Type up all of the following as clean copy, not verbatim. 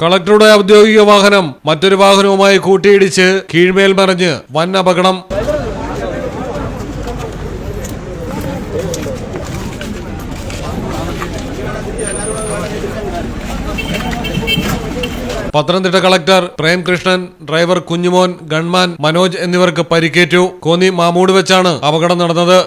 കളക്ടറുടെ ഔദ്യോഗിക വാഹനം മറ്റൊരു വാഹനവുമായി കൂട്ടിയിടിച്ച് കീഴ്മേൽ മറിഞ്ഞ് വൻ അപകടം. Pathanamthitta collector Premkrishnan, driver Kunjumon, gunman Manoj എന്നിവർക്ക് പരിക്കേറ്റു. കോന്നി മാമൂട് വെച്ചാണ് അപകടം നടന്നത്.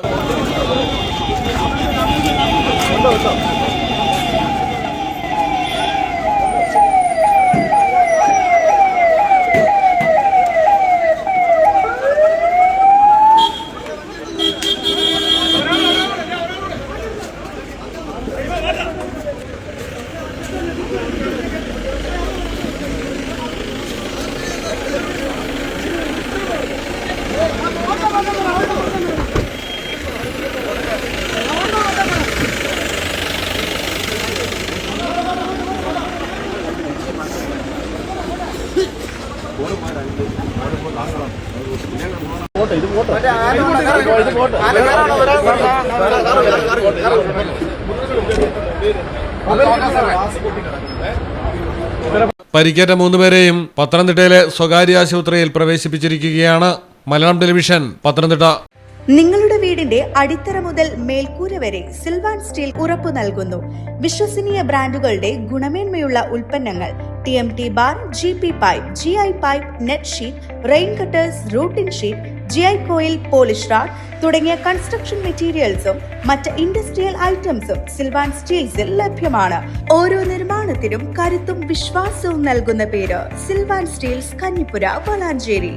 പരിക്കേറ്റ 3 പേരെയും പത്തനംതിട്ടയിലെ സ്വകാര്യ ആശുപത്രിയിൽ പ്രവേശിപ്പിച്ചിരിക്കുകയാണ്. മലയാളം ടെലിവിഷൻ, പത്തനംതിട്ട. നിങ്ങളുടെ വീടിന്റെ അടിത്തറ മുതൽ മേൽക്കൂര വരെ സിൽവാൻ സ്റ്റീൽ ഉറപ്പു നൽകുന്നു. വിശ്വസനീയ ബ്രാൻഡുകളുടെ ഗുണമേന്മയുള്ള ഉൽപ്പന്നങ്ങൾ TMT bar, GP pipe, GI pipe, net sheet, rain cutters, routing sheet, GI coil, polish RAD തുടങ്ങിയ കൺസ്ട്രക്ഷൻ മെറ്റീരിയൽസും മറ്റ് ഇൻഡസ്ട്രിയൽ ഐറ്റംസും സിൽവാൻ സ്റ്റീൽസിൽ ലഭ്യമാണ്. ഓരോ നിർമ്മാണത്തിനും കരുത്തും വിശ്വാസവും നൽകുന്ന പേര് സിൽവാൻ സ്റ്റീൽസ്, കഞ്ഞിപ്പുര, വളാഞ്ചേരി.